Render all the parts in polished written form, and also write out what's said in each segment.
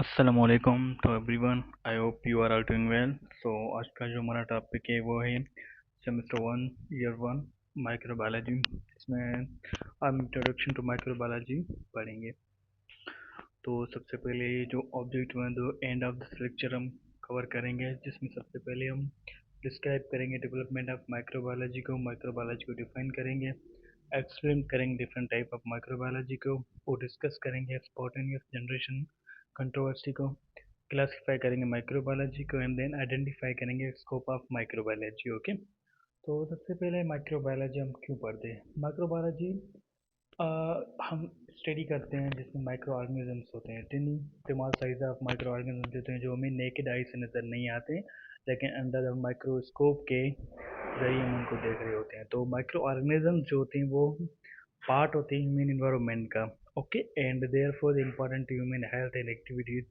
अस्सलामुअलैकुम to everyone. I hope you are all doing well. So आज का जो हमारा टॉपिक है वो है semester one year one microbiology. इसमें हम इंट्रोडक्शन टू माइक्रोबायोलॉजी पढ़ेंगे। तो सबसे पहले जो ऑब्जेक्ट में दो एंड ऑफ दिस लेक्चर हम कवर करेंगे, जिसमें सबसे पहले हम डिस्क्राइब करेंगे डेवलपमेंट ऑफ माइक्रोबायोलॉजी को डिफाइन करेंगे, एक्सप्लेन करेंगे डिफरेंट टाइप ऑफ माइक्रोबायोलॉजी को, वो डिस्कस करेंगे स्पॉटेनियस जनरेशन कंट्रोवर्सी को, क्लासिफाई करेंगे माइक्रोबायोलॉजी को एंड देन आइडेंटिफाई करेंगे स्कोप ऑफ माइक्रोबायोलॉजी। ओके, तो सबसे पहले माइक्रोबायोलॉजी हम क्यों पढ़ते हैं। माइक्रोबायोलॉजी हम स्टडी करते हैं जिसमें माइक्रो ऑर्गेनिजम्स होते हैं, टिनी small size of micro organisms होते हैं जो हमें नेकेड आई से नज़र नहीं आते, लेकिन अंडर द माइक्रोस्कोप के जरिए हम उनको देख रहे होते हैं। तो माइक्रो ऑर्गेनिजम्स जो होते हैं वो पार्ट होते हैं ह्यूमन इन्वायरमेंट का। Okay, and there for important human health and activities.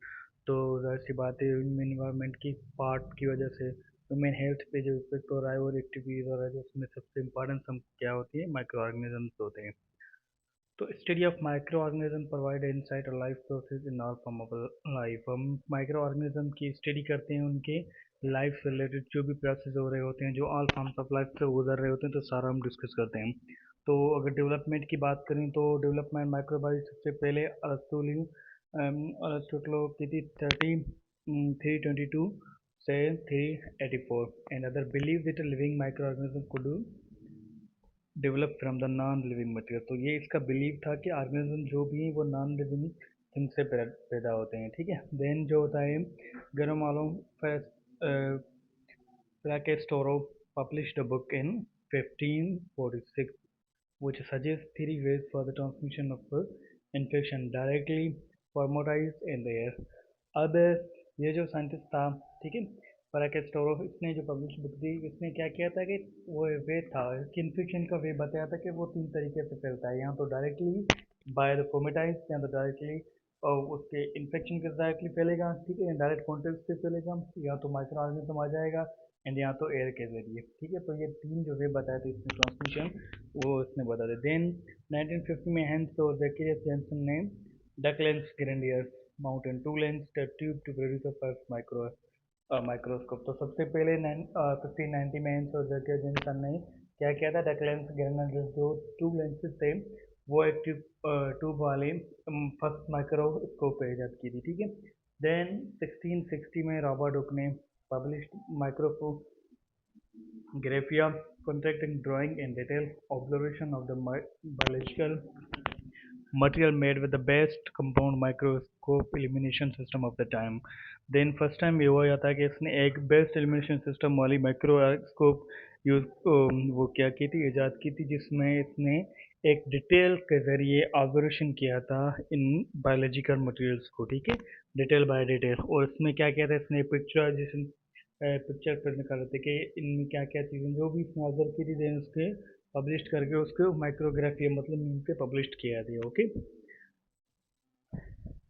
तो जाहिर सी बात है ह्यूमन इन्वायरमेंट की पार्ट की वजह से ह्यूमन हेल्थ पे जो इफेक्ट हो रहा है और एक्टिविटीज़ हो रहा है, उसमें सबसे इम्पॉर्टेंट हम क्या होती है, माइक्रो ऑर्गेनिजम्स होते हैं। तो study of microorganism provide insight और life process in all form of life. हम माइक्रो ऑर्गेनिज्म की स्टडी करते हैं, उनके लाइफ से रिलेटेड जो भी प्रोसेस हो रहे होते हैं, जो ऑल फॉर्म्स ऑफ लाइफ से गुजर रहे होते हैं, तो सारा हम डिस्कस करते हैं। तो अगर डेवलपमेंट की बात करें तो डेवलपमेंट माइक्रोबायोलॉजी सबसे पहले अरस्तुटलो की थी 322 से 384 and other believe that living micro organism could develop from the non living material. तो ये इसका बिलीव था कि ऑर्गेनिज्म जो भी है वो नॉन लिविंग थिंग से पैदा होते हैं। ठीक है, देन जो होता है गरमालो फ्रैकेस्टोरो published a book in 1546 which suggests three ways for the transmission of infection directly formalized in the air। अब ये जो साइंटिस्ट था, ठीक है, फ्रैकेस्टोरो, इसने जो पब्लिश बुक दी, इसने क्या किया था कि वो वे था कि इन्फेक्शन का वे बताया था कि वो तीन तरीके से फैलता है, यहाँ तो डायरेक्टली बाय द फोमेटाइज, या तो डायरेक्टली उसके इन्फेक्शन के डायरेक्टली फैलेगा, ठीक है, डायरेक्ट कॉन्टेक्ट से फैलेगा, या तो माइक्रो ऑर्गेनिज्म आ जाएगा एंड यहाँ तो एयर के जरिए। ठीक है, तो ये तीन जो वे बताए थे इसमें ट्रांसमिशन, वो इसने बता दिया। देन 1950 में हेंस और जैकियस जेंसन ने डक लेंस ग्रेंडियर्स mountain two lens tube to produce a first microscope. तो सबसे पहले 1590 में हेंस और जैकियस जेंसन ने क्या किया था, डक लेंस ग्रेंडियर्स जो ट्यूब लेंसेज थे, वो एक ट्यूब वाले फर्स्ट माइक्रोस्कोप ईजाद की थी। ठीक है, देन 1660 में रॉबर्ट हुक ने published Micrographia contracting drawing and detailed observation of the biological material made with the best compound microscope illumination system of the time। then first time ये हुआ जाता है कि इसने एक बेस्ट illumination system वाली माइक्रोस्कोप यूज वो क्या की थी, इजाद की थी, जिसमें इसने एक डिटेल के जरिए ऑब्जर्वेशन किया था इन बायोलॉजिकल मटेरियल्स को। ठीक है, डिटेल बाय डिटेल, और इसमें क्या किया था, इसने पिक्चर पर निकाले थे कि इनमें क्या क्या चीज़ें जो भी इसने ऑब्जर्व की थी, देन उसके पब्लिश करके उसको माइक्रोग्राफी मतलब मीन पे पब्लिश किया था। ओके,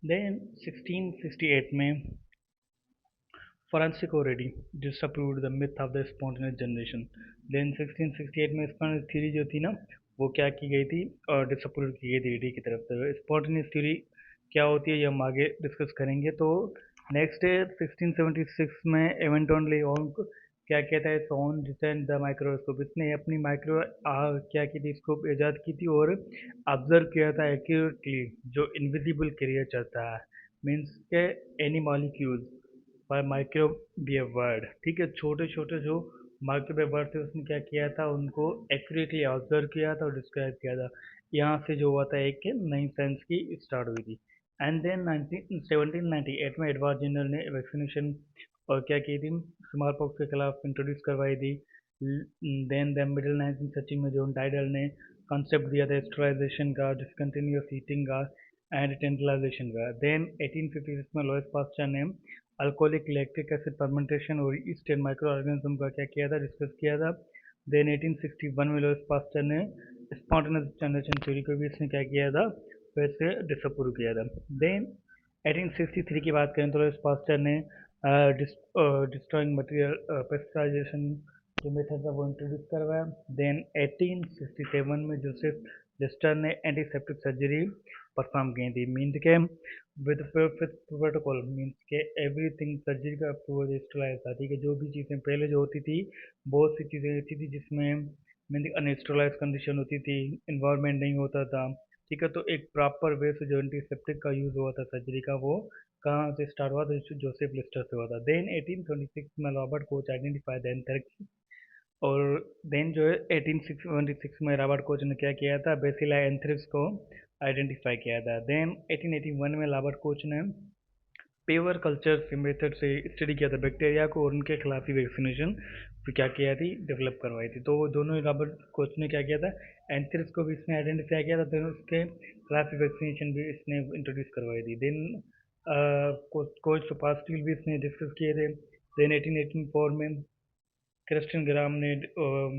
देन 1668 में Francesco Redi disapproved the myth of the spontaneous generation. Then 1668 में स्पॉन्टेनियस थ्योरी जो थी ना, वो क्या की गई थी और डिसअप्रूव की गई थी रेडी की तरफ से। स्पॉन्टेनियस थ्योरी क्या होती है ये हम आगे डिस्कस करेंगे। तो नेक्स्ट है 1676 में एवेंटोन लियोन क्या कहता है, सोन डिजाइन द माइक्रोस्कोप, इसने अपनी क्या की थी, स्कोप ईजाद की थी और ऑब्जर्व किया था एक्यूरेटली जो इनविजिबल क्रिएचर था, मीन्स के any molecules by microwave word. ठीक है, छोटे छोटे जो माइक्रोवेव वर्ड थे उसने क्या किया था, उनको एक्यूरेटली ऑब्जर्व किया था और डिस्क्राइब किया था। यहाँ से जो हुआ था एक नई साइंस की स्टार्ट हुई थी। एंड देन 1798 में एडवर्ड जेनर ने वैक्सीनेशन और क्या की थी, स्मॉल पॉक्स के खिलाफ इंट्रोड्यूस करवाई थी। देन द मिडिल 1930 में जॉन टाइडल ने कॉन्सेप्ट दिया था स्टरलाइजेशन का, डिसकंटिन्यूअस हीटिंग का एंड टेंटलाइजेशन का। देन 1856 में लॉइस पास्चर ने अल्कोहलिक लैक्टिक एसिड फर्मेंटेशन और ईस्ट एंड माइक्रो ऑर्गेनिज्म का क्या किया था, डिस्कस किया था। देन 1861 में लॉइस पास्चर ने स्पॉन्टेनियस जनरेशन थ्योरी को भी इसने क्या किया था, फिर से डिसअप्रूव किया था। देन 1863 की बात करें तो लॉइस पास्चर ने डिस्ट्रॉइंग मटेरियल पेस्टराइजेशन जो मेथड था वो इंट्रोड्यूस करवाया। देन 1867 में जोसेफ लिस्टर ने एंटीसेप्टिक सर्जरी परफॉर्म की थी, मीन के विद प्रोटोकॉल मीन्स के एवरीथिंग सर्जरी का अप्रूवल स्टेलाइज था, ठीक है। जो भी चीज़ें पहले जो होती थी, बहुत सी चीज़ें होती थी जिसमें मीन अनस्टेलाइज कंडीशन होती थी, इन्वायरमेंट नहीं होता था, ठीक है। तो एक प्रॉपर वे से जो एंटीसेप्टिक का यूज़ हुआ था सर्जरी का, वो कहाँ से स्टार्ट हुआ था? जोसेफ लिस्टर से हुआ था। देन 1826 में Robert Koch identify the anthrax, और देन जो है 1826 में रॉबर्ट कोच ने क्या किया था? बेसिला एंथ्रेक्स को आइडेंटिफाई किया था। देन 1881 में रॉबर्ट कोच ने पेवर कल्चर मेथड से स्टडी किया था बैक्टीरिया को, और उनके खिलाफ ही वैक्सीनेशन क्या किया थी? डेवलप करवाई थी। तो दोनों ही रॉबर्ट कोच ने क्या किया था? एंथ्रेक्स को भी इसने आइडेंटिफाई किया था, देन उसके खिलाफ वैक्सीनेशन भी इसने इंट्रोड्यूस करवाई थी। देन कोच पास्टिल भी इसने डिस्कस किए थे। देन 1884 में क्रिस्टियन ग्राम ने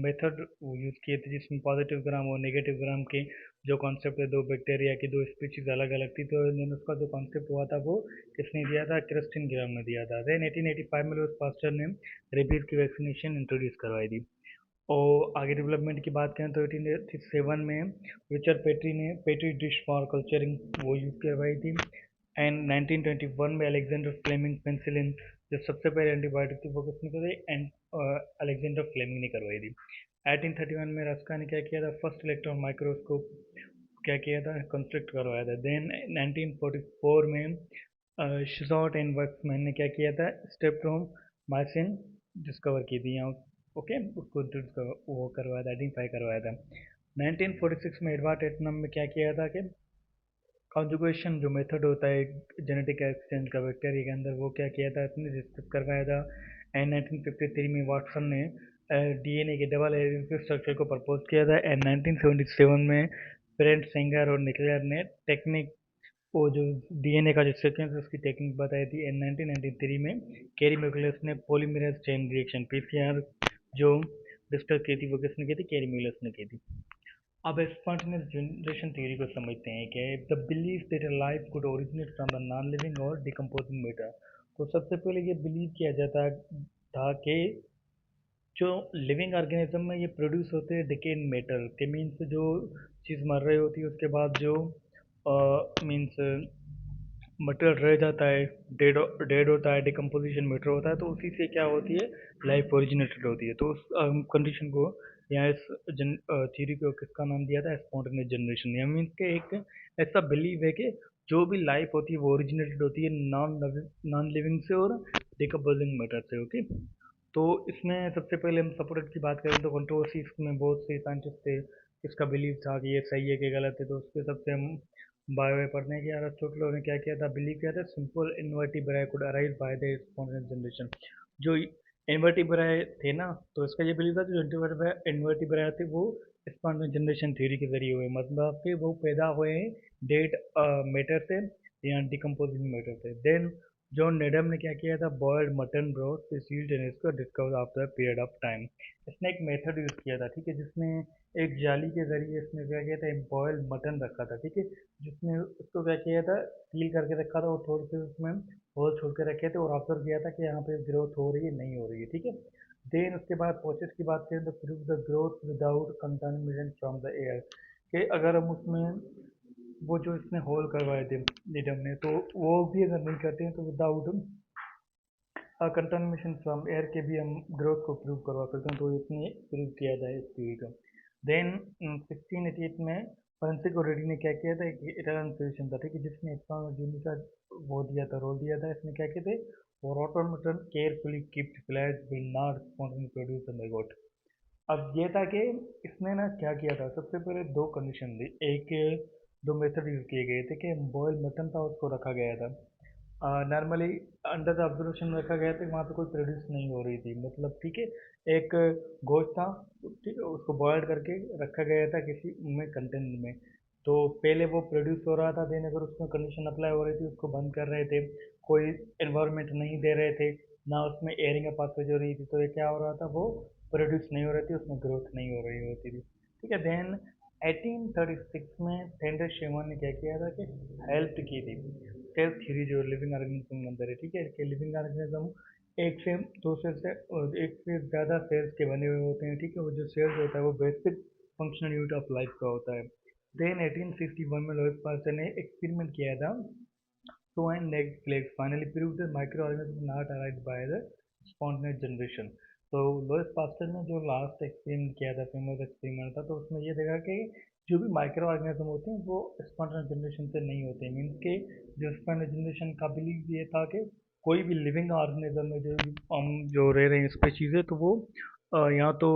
मेथड यूज़ किए थे जिसमें पॉजिटिव ग्राम और नेगेटिव ग्राम के जो कॉन्सेप्ट है, दो बैक्टीरिया की दो स्पीशीज अलग अलग थी, तो then उसका जो कॉन्सेप्ट हुआ था वो किसने दिया था? क्रिस्टियन ग्राम ने दिया था। देन 1885 में लुईस पास्टर ने रेबीज की वैक्सीनेशन इंट्रोड्यूस करवाई थी। और आगे डेवलपमेंट की बात करें तो 1887 में रिचर्ड पेट्री ने पेट्री डिश फॉर कल्चरिंग वो यूज़ करवाई थी। एंड 1921 में अलेक्जेंडर फ्लेमिंग पेंसिलिन जो सबसे पहले एंटीबायोटिक थी वो किसने करी? एंड अलेक्जेंडर फ्लेमिंग ने करवाई थी। 1831 में रस्का ने क्या किया था? फर्स्ट इलेक्ट्रॉन माइक्रोस्कोप क्या किया था? कंस्ट्रक्ट करवाया था। देन 1944 में शिजॉट एंड वर्कमैन ने क्या किया था? स्टेप्टोमाइसिन डिस्कवर की थी यहाँ, ओके, उसको वो करवाया था, आइडेंटिफाई करवाया था। 1946 में एडवर्ड टेटनम में क्या किया था कि कॉन्जुगेशन जो मेथड होता है जेनेटिक एक्सचेंज का बैक्टीरिया के अंदर, वो क्या किया था? इसने डिस्कस करवाया था। एंड 1953 में वाटसन ने डीएनए के डबल हेलिक्स स्ट्रक्चर को प्रपोज किया था। एंड 1977 में ब्रेंट सेंगर और निकलर ने टेक्निक वो जो डीएनए का जो सीक्वेंस है उसकी टेक्निक बताई थी। एंड 1993 में कैरी मैकुलस ने पॉलीमरेज चेन रिएक्शन पीसीआर जो डिस्कस की थी, वो किसने की थी? कैरी मैकुलस ने की थी। अब स्पॉन्टेनियस जनरेशन थ्योरी को समझते हैं कि the believe that a life could originate from the non living और डिकम्पोजिंग मैटर। तो सबसे पहले ये बिलीव किया जाता था कि जो लिविंग ऑर्गेनिज्म में ये प्रोड्यूस होते हैं डिकेन मैटर के मीन्स जो चीज़ मर रही होती है उसके बाद जो मीन्स मटेरियल रह जाता है, डेड डेड होता है, डिकम्पोजिशन मैटर होता है, तो उसी से क्या होती है? लाइफ ओरिजिनेटेड होती है। तो उस कंडीशन को या इस थ्योरी को किसका नाम दिया था? Spontaneous generation. या मीन्स के एक ऐसा बिलीव है कि जो भी लाइफ होती है वो ओरिजिनेटेड होती है नॉन लिविंग से और डिकम्पोजिंग मैटर से, ओके। तो इसमें सबसे पहले हम सपोर्टेड की बात करें तो कंट्रोवर्सी इसमें बहुत से साइंटिस्ट थे, इसका बिलीव था कि ये सही है कि गलत है, तो उसके सबसे हम बायो पढ़ने की अरिस्टोटल ने क्या किया था? बिलीव किया था simple invertebrate could arise by the spontaneous generation. जो इन्वर्टिब्राई थे ना, तो इसका ये बिलीव था कि जो इन्वर्टिब्राई थे वो स्पॉन्टेनियस जनरेशन थ्योरी के जरिए हुए, मतलब कि वो पैदा हुए हैं डेड मैटर से या डिकम्पोजिंग मैटर से। देन जॉन नेडम ने क्या किया था? Boiled mutton broth sealed and इसको discover after period of time. इसने एक मेथड यूज़ किया था, ठीक है, जिसमें एक जाली के जरिए इसने क्या किया था? एक बॉयल्ड मटन रखा था, ठीक है, जिसमें उसको क्या किया था? सील करके रखा था और थोड़े से उसमें होल छोड़ के रखे थे और ऑब्जर्व किया था कि यहाँ पे ग्रोथ हो रही है नहीं हो रही है, ठीक है। देन उसके बाद प्रोसेस की बात करें तो prove the growth without contamination from the air, कि अगर हम उसमें वो जो इसने होल करवाए थे नीडम ने, तो वो भी अगर नहीं करते हैं तो विदाउट कंटामिनेशन फ्रॉम एयर के भी हम ग्रोथ को प्रूव करवा सकते हैं, तो इसने प्रूव किया था इस थ्योरी को। देन 1688 में फ्रांसिस्को रेड्डी ने क्या किया था? एक इटालियन फिजिशियन था, ठीक है, जिसने एक्सॉन का वो दिया था, रोल दिया था। इसने क्या किया थे? Rotten mutton carefully kept flat will not spontaneously produce the maggot. अब ये था कि इसने ना क्या किया था? सबसे पहले दो कंडीशन थी, एक दो मेथड यूज किए गए थे कि बॉयल मटन था उसको रखा गया था नॉर्मली अंडर द ऑब्जर्वेशन रखा गया था, वहाँ पे कोई प्रोड्यूस नहीं हो रही थी, मतलब, ठीक है, एक गोश्त था, ठीक है, उसको बॉयल करके रखा गया था किसी में कंटेनर में, तो पहले वो प्रोड्यूस हो रहा था, देन अगर उसमें कंडीशन अप्लाई हो रही थी उसको बंद कर रहे थे, कोई एनवायरनमेंट नहीं दे रहे थे, ना उसमें एयरिंग या पासवेज हो रही थी, तो ये क्या हो रहा था? वो प्रोड्यूस नहीं हो रही थी, उसमें ग्रोथ नहीं हो रही होती थी, ठीक है। देन 1836 में टेंडर शेमन ने क्या किया था कि हेल्प की थी सेल थ्योरी जो लिविंग ऑर्गेनिज्म के अंदर है, ठीक है, कि लिविंग ऑर्गेनिज्म एक से दो सेल से और एक से ज़्यादा सेल्स के बने हुए होते हैं, ठीक है, वो जो सेल्स होता है वो basic functional unit of life का होता है। देन 1861 में लुईस पास्टर ने एक्सपेरिमेंट किया था So and next legs finally proved that microorganisms not arrived by the spontaneous generation. तो लोइस पास्टर ने जो लास्ट एक्सपेरिमेंट किया था, फेमस एक्सपेरिमेंट था, तो उसमें ये देखा कि जो भी माइक्रो ऑर्गेनिज्म होते हैं वो स्पॉन्टेनियस जनरेशन से नहीं होते। मीन्स के जो स्पॉन्टेनियस जनरेशन का बिलीव ये था कि कोई भी लिविंग ऑर्गेनिज्म में जो हम जो रह रहे हैं स्पीशीज है, तो वो या तो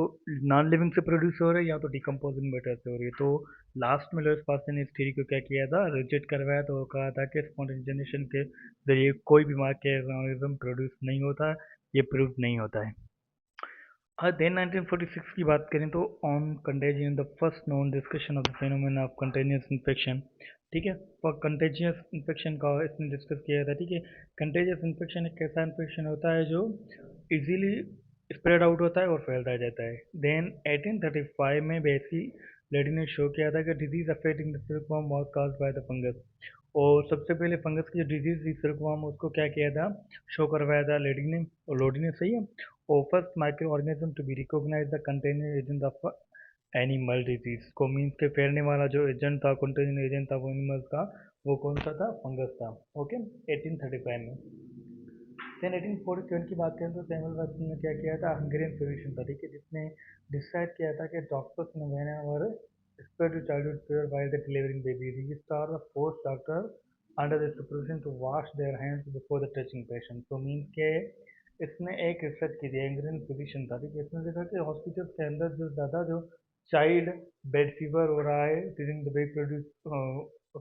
नॉन लिविंग से प्रोड्यूस हो रहे हैं या तो डिकम्पोजिंग मैटर से हो रही है। तो लास्ट में लुईस पास्टर ने इस थ्योरी को क्या किया था, रिजेक्ट करवाया। तो कहा था कि स्पॉन्टेनियस जनरेशन के जरिए कोई भी माइक्रोऑर्गेनिज्म प्रोड्यूस नहीं होता, ये प्रूव नहीं होता है। देन 1946 की बात करें तो on contagion the first known discussion of the phenomena of contagious infection. ठीक है, फॉर कंटेजियस इन्फेक्शन का इसने डिस्कस किया था। ठीक है, कंटेजियस इन्फेक्शन एक ऐसा इन्फेक्शन होता है जो इजीली स्प्रेड आउट होता है और फैलता जाता है। देन 1835 में बेसी लेडी ने शो किया था कि disease affecting the silkworm was caused by the fungus. और सबसे पहले फंगस की जो डिजीज थी सिल्कवर्म, उसको क्या किया था, शो करवाया था लेडी ने और लोडी ने, सही है। और first micro organism to be recognise the containing agent of animal disease को, मीन्स के फैलने वाला जो एजेंट था, कंटेनिंग एजेंट था वो एनिमल्स का, वो कौन सा था, फंगस था। ओके, 1835 में। देन 1847 की बात करें तो सैमुअल वाटसन ने क्या किया था, हंगेरियन फिजिशियन था, ठीक है, जिसने डिसाइड किया था कि डॉक्टर्स ने whenever spread to childhood fever while they delivering babies, he started the force doctor under the supervision to wash their hands before the touching patient। तो मीन्स के इसने एक रिसर्च की थी, एंग्रियन फिजिशियन था, ठीक है, इसने देखा कि हॉस्पिटल के अंदर जो ज़्यादा जो चाइल्ड बेड फीवर हो रहा है ड्यूरिंग द बेबी प्रोड्यूस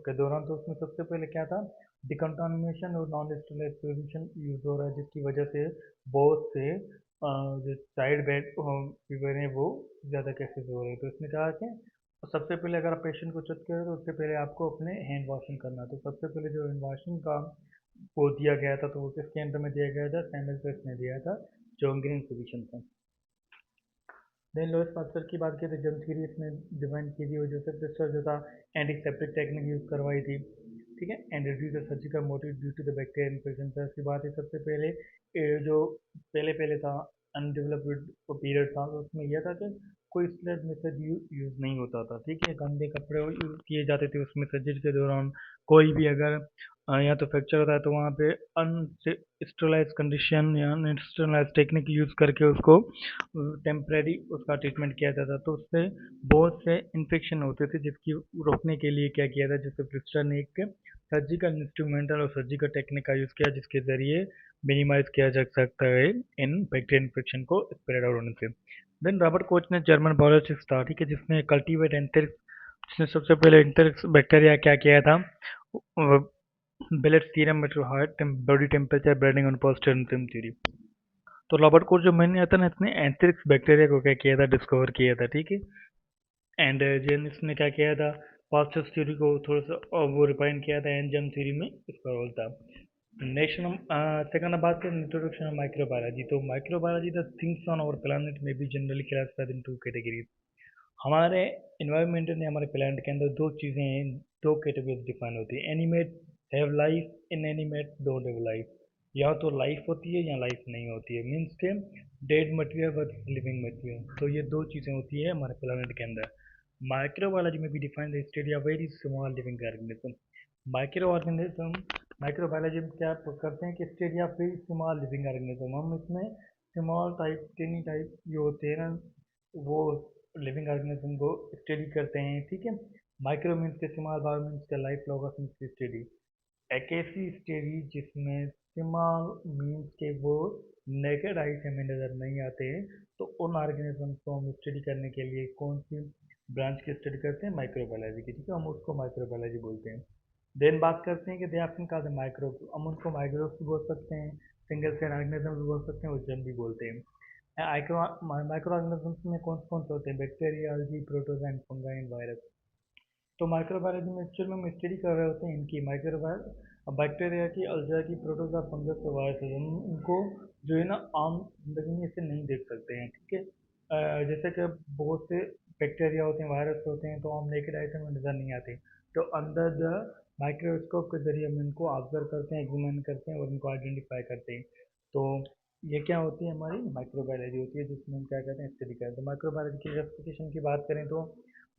के दौरान, तो उसमें सबसे पहले क्या था, डिकंटामिनेशन और नॉन स्टेरिलाइज सोल्यूशन यूज हो रहा है, जिसकी वजह से बहुत से जो चाइल्ड बेड फीवर है वो ज़्यादा केसेस हो रहे हैं। तो इसने कहा कि सबसे पहले अगर आप पेशेंट को चेक करें तो उससे पहले आपको अपने हैंड वॉशिंग करना है। तो सबसे पहले जो हैंड वॉशिंग का वो दिया गया था, तो वो किसके अंडर में दिया गया था, सैमुअल पेस्ट ने दिया था, जो हंगेरियन फिजिशियन था। देन लोइस पास्टर की बात की तो जर्म थ्योरी इसने डिफाइन की थी, और जोसेफ लिस्टर जो था एंटीसेप्टिक टेक्निक यूज करवाई थी। ठीक है, and reduce the surgical motive due to the bacterial infection. तो ऐसी बात है, सबसे पहले जो पहले पहले था अनडेवलप्ड पीरियड था, तो उसमें यह था कि कोई स्लैब मेथड यूज नहीं होता था। ठीक है, गंदे कपड़े यूज किए जाते थे उसमें सर्जरी के दौरान। कोई भी अगर या तो फ्रैक्चर होता है तो वहाँ पे अनस्टेरलाइज कंडीशन या अनस्टेरलाइज टेक्निक यूज करके उसको टेम्परेरी उसका ट्रीटमेंट किया जाता। तो उससे बहुत से इन्फेक्शन होते थे, जिसकी रोकने के लिए क्या किया था, जैसे प्रिस्टर ने एक सर्जिकल इंस्ट्रूमेंटल और सर्जिकल टेक्निक का यूज़ किया, जिसके ज़रिए मिनिमाइज किया जा सकता है इन बैक्टीरियल इन्फेक्शन को स्प्रेड आउट होने से। देन रॉबर्ट कोच ने जर्मन बायोलॉजिस्ट था, ठीक है, जिसने कल्टीवेट एंथेरिक्स, जिसने सबसे पहले एंथेरिक्स बैक्टीरिया क्या किया था, बिलेट सीरम में heart body temperature braiding on poster theory. तो रॉबर्ट कोच जो मैंने आता ना, इसने एंथेरिक्स बैक्टीरिया को क्या किया था, डिस्कवर किया था। ठीक है, एंड जेनिस ने क्या किया था, पास्टर्स थ्योरी को थोड़ा सा वो रिफाइन किया था, एंड जर्म थ्योरी में इसका रोल था। नेक्स्ट हम सेकंड बात करें, इंट्रोडक्शन ऑफ माइक्रोबायोलॉजी। तो microbiology the things on our planet में be generally classified in two categories. हमारे इन्वायरमेंट ने हमारे प्लैनेट के अंदर दो चीज़ें हैं, दो कैटेगरीज डिफाइन होती है, animate have life, inanimate don't have life. या तो लाइफ होती है या लाइफ नहीं होती है, मीन्स के dead material versus living material. तो ये दो चीज़ें होती है हमारे प्लैनेट के अंदर। माइक्रोबायोलॉजी में भी define the study of very small living organism. Micro organism, microbiology में क्या करते हैं कि study of very small living organism, हम इसमें स्मॉल टाइप टेनी टाइप जो होते हैं ना, वो लिविंग ऑर्गेनिज्म को स्टडी करते हैं। ठीक है, माइक्रो मीन्स के स्मॉल, बायो मीन्स का लाइफ लॉगस मीन्स की स्टडी। एक ऐसी स्टडी जिसमें स्मॉल मीन्स के वो नेकेड आई से हमें नज़र नहीं आते हैं, तो उन ऑर्गेनिज्म को हम स्टडी करने के लिए कौन सी ब्रांच की स्टडी करते हैं, माइक्रोबायोलॉजी की। ठीक है, हम उसको माइक्रोबायोलॉजी बोलते हैं। देन बात करते हैं कि दे ऑप्शन का माइक्रोब, हम उनको माइक्रोब्स भी बोल सकते हैं, सिंगल सेल ऑर्गेनिज्म भी बोल सकते हैं और जर्म भी बोलते हैं। माइक्रो ऑर्गेनिज्म में कौन कौन से होते हैं, bacteria, algae, protozoa and fungi and virus. तो माइक्रोबायोलॉजी में एक्चुअल में हम स्टडी कर रहे होते हैं इनकी बैक्टीरिया की, अल्जर की, प्रोटोजोआ, फंगस और वायरस। हम उनको जो है ना आम जिंदगी में इसे नहीं देख सकते हैं। ठीक है, जैसे कि बहुत से बैक्टीरिया होते हैं, वायरस होते हैं, तो हम नेकेड आई से हमें नज़र नहीं आते, तो अंडर द माइक्रोस्कोप के जरिए हम इनको ऑब्जर्व करते हैं, एग्जामिन करते हैं और इनको आइडेंटिफाई करते हैं। तो ये क्या होती है, हमारी माइक्रोबायोलॉजी होती है, जिसमें हम क्या कहते हैं, स्टडी करते हैं। तो माइक्रोबायोलॉजी की क्लासिफिकेशन की बात करें तो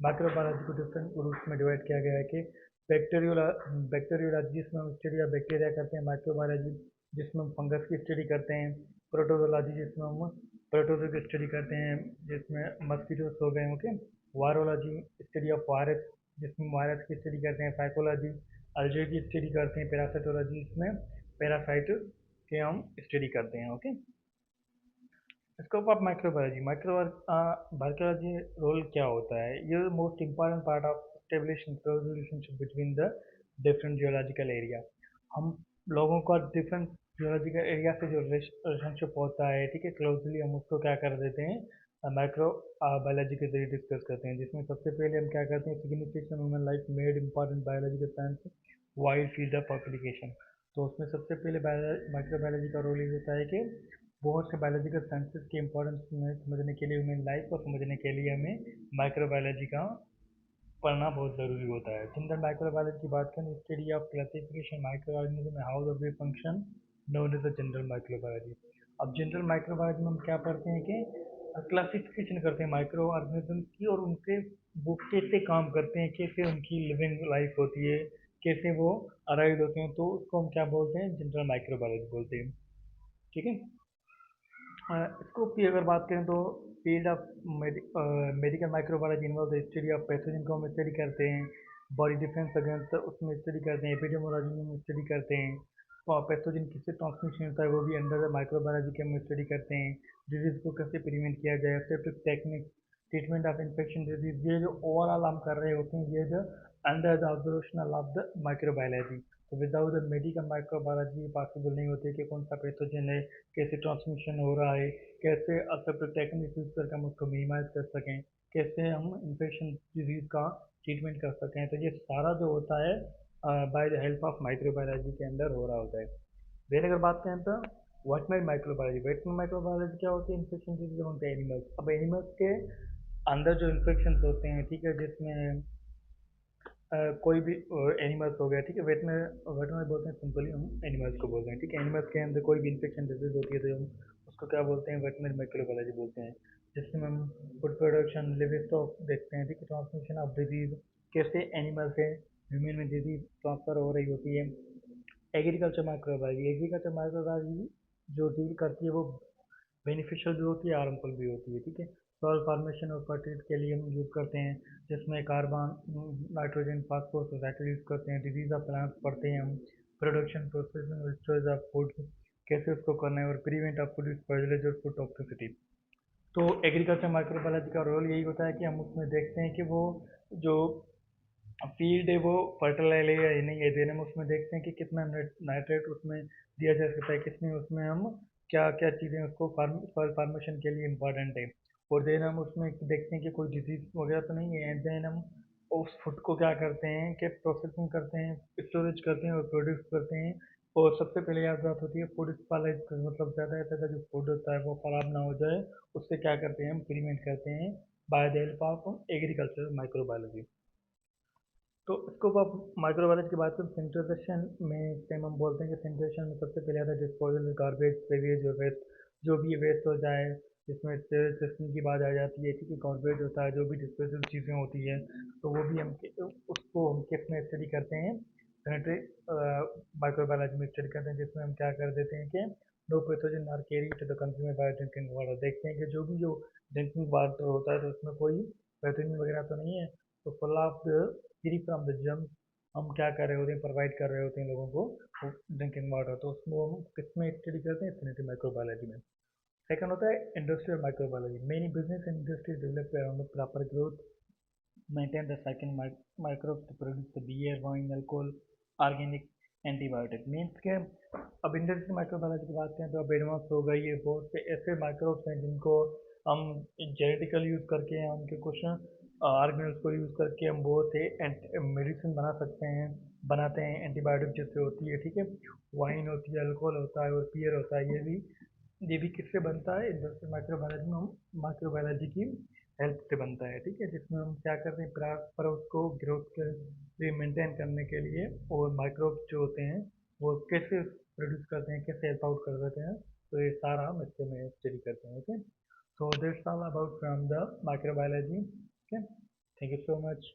माइक्रोबायोलॉजी को डिफरेंट ग्रुप्स में डिवाइड किया गया है कि बैक्टीरियोलॉजी जिसमें हम स्टडी या बैक्टीरिया करते हैं, माइक्रोबायोलॉजी जिसमें हम फंगस की स्टडी करते हैं, प्रोटोजोलॉजी जिसमें हम प्रोटोजो की स्टडी करते हैं जिसमें मस्कीटोस हो गए, okay. Virology study of virus जिसमें वायरस की स्टडी करते हैं, फाइकोलॉजी अल्गे की स्टडी करते हैं, पैरासाइटोलॉजी इसमें पैरासाइट के हम स्टडी करते हैं, okay. Scope of microbiology microbiology role क्या होता है, ये most important part of establishing close relationship between the different geological area. हम लोगों का डिफरेंट जियोलॉजिकल एरिया से जो रिलेशनशिप होता है, ठीक है, क्लोजली हम उसको क्या कर देते हैं माइक्रो बायोलॉजी के जरिए डिस्कस करते हैं, जिसमें सबसे पहले हम क्या करते हैं signification human life made important biological science wide field of application. तो उसमें सबसे पहले माइक्रोबायोलॉजी का रोल ये होता है कि बहुत से बायोलॉजिकल साइंसेस की इंपॉर्टेंस में समझने के लिए ह्यूमन लाइफ को समझने के लिए हमें माइक्रोबायोलॉजी का पढ़ना बहुत ज़रूरी होता है। जनरल माइक्रोबायोलॉजी की बात करें, study of classification micro organism how the function known as the general microbiology. अब जनरल माइक्रोबायोलॉजी में हम क्या पढ़ते हैं कि क्लासिफिकेशन करते हैं माइक्रो ऑर्गेनिज्म की और उनके वो कैसे काम करते हैं, कैसे उनकी लिविंग लाइफ होती है, कैसे वो अराइज होते हैं, तो उसको हम क्या बोलते हैं जनरल माइक्रोबायोलॉजी बोलते हैं, ठीक है। स्कोप की अगर बात करें तो field of medical microbiology involve the study of pathogen को हम स्टडी करते हैं, बॉडी डिफेंस अगेंस्ट उसमें स्टडी करते हैं, एपिडेमोलॉजी में हम स्टडी करते हैं, और पैथोजन किससे ट्रांसमिशन होता है वो भी अंडर द माइक्रोबायोलॉजी के हम स्टडी करते हैं, डिजीज को कैसे प्रिवेंट किया जाए, septic technique, treatment of infection disease, ये जो ओवरऑल हम कर रहे होते हैं ये जो under the observational of the microbiology. तो without the medical microbiology possible नहीं होती कि कौन सा पैथोजन है, कैसे ट्रांसमिशन हो रहा है, कैसे असर टेक्निक यूज करके हम उसको मिनिमाइज कर सकें, कैसे हम इन्फेक्शन डिजीज का ट्रीटमेंट कर सकें। तो ये सारा जो होता है by the help of microbiology के अंदर हो रहा होता है। फिर अगर बात करें तो वेटनरी माइक्रोबायोलॉजी क्या होती है, इन्फेक्शन डिजीज होते हैं एनिमल्स। अब एनिमल्स के अंदर जो इन्फेक्शन होते हैं, ठीक है, जिसमें कोई भी एनिमल्स हो गया, ठीक है, वेटनरी बोलते हैं, सिंपली हम एनिमल्स को बोलते हैं, ठीक है। एनिमल्स के अंदर कोई भी इन्फेक्शन डिजीज होती है तो हम उसको क्या बोलते हैं वेटनरी माइक्रोबायोलॉजी बोलते हैं, जिसमें हम फूड प्रोडक्शन लिव स्टॉक देखते हैं, ठीक है, ट्रांसमिशन ऑफ डिजीज, कैसे एनिमल से ह्यूमन में डिजीज ट्रांसफर हो रही होती है। एग्रीकल्चर माइक्रोबायोलॉजी जो डील करती है वो बेनिफिशियल भी होती है, हार्मफुल भी होती है, ठीक है। सॉइल फॉर्मेशन और फर्टिलिटी के लिए हम यूज़ करते हैं, जिसमें carbon, nitrogen, phosphorus society use करते हैं। डिजीज ऑफ प्लांट्स पढ़ते हैं हम, production processing storage of food कैसे उसको करना है, और प्रिवेंट ऑफ फूड स्पॉइलेज और फूड टॉक्सिसिटी। तो एग्रीकल्चर माइक्रोबायोलॉजी का रोल यही होता है कि हम उसमें देखते हैं कि वो जो फील्ड है वो फर्टिलाइज है या नहीं है, देने में उसमें देखते हैं कि कितना नाइट्रेट उसमें दिया जा सकता है, कितनी उसमें हम क्या क्या चीज़ें उसको सॉइल फार्मेशन के लिए इम्पोर्टेंट है, और देन हम उसमें देखते हैं कि कोई डिजीज वगैरह तो नहीं है, एंड देन हम उस फूड को क्या करते हैं कि प्रोसेसिंग करते हैं, स्टोरेज करते हैं और प्रोड्यूस करते हैं। और सबसे पहले याद बात होती है फूड स्पॉइलेज, मतलब ज़्यादा से ज़्यादा जो फूड होता है वो ख़राब ना हो जाए, उससे क्या करते हैं हम प्रिवेंट करते हैं by the help of agriculture microbiology. तो स्कोप ऑफ माइक्रोबायोलॉजी की बात करें सेंट्रेशन में सेम हम बोलते हैं कि सेंट्रेशन में सबसे पहले आता है डिस्पोजल गार्बेज वेवेज और वेस्ट, जो भी वेस्ट हो जाए, जिसमें सिस्टम की बात आ जाती है, ठीक है, गार्बेज होता है, जो भी डिस्पोजल चीज़ें होती है, तो वो भी हम उसको हम किस में स्टडी करते हैं सैनिटरी माइक्रोबायोलॉजी में स्टडी करते हैं, जिसमें हम क्या कर देते हैं कि no pathogen are carry to the consumer by drinking water, देखते हैं कि जो भी जो ड्रिंकिंग वाटर होता है तो उसमें कोई पैथोजन वगैरह तो नहीं है, तो full of free from the germs हम क्या कर रहे होते हैं, प्रोवाइड कर रहे होते हैं लोगों को ड्रिंकिंग वाटर। तो उसमें हम किसमें स्टडी करते हैं सैनिटरी माइक्रोबायोलॉजी में। सेकंड होता है industrial microbiology, many business and industry develop around the proper growth maintain the cycle microbes to produce the beer, wine, alcohol, organic, antibiotic means के अब इंडस्ट्री माइक्रोबायोलॉजी की बात करें तो अब एडवांस हो गई है, बहुत से ऐसे माइक्रोब्स हैं जिनको हम जेनेटिकल यूज़ करके या उनके कुछ ऑर्गेनल्स को यूज़ करके हम बहुत से मेडिसिन बना सकते हैं, बनाते हैं, एंटीबायोटिक जैसे होती है, ठीक है, वाइन होती है, अल्कोहल होता है और बियर होता है, ये भी किससे बनता है इंडस्ट्रियल माइक्रोबायोलॉजी में, हम माइक्रोबायोलॉजी की हेल्प से बनता है, ठीक है, जिसमें हम क्या करते हैं पर उसको ग्रोथ के लिए मेंटेन करने के लिए, और माइक्रोब्स जो होते हैं वो कैसे प्रोड्यूस करते हैं, कैसे हेल्प आउट कर देते हैं, तो ये सारा हम इससे में स्टडी करते हैं, okay. So that's all about from the microbiology, okay, thank you so much.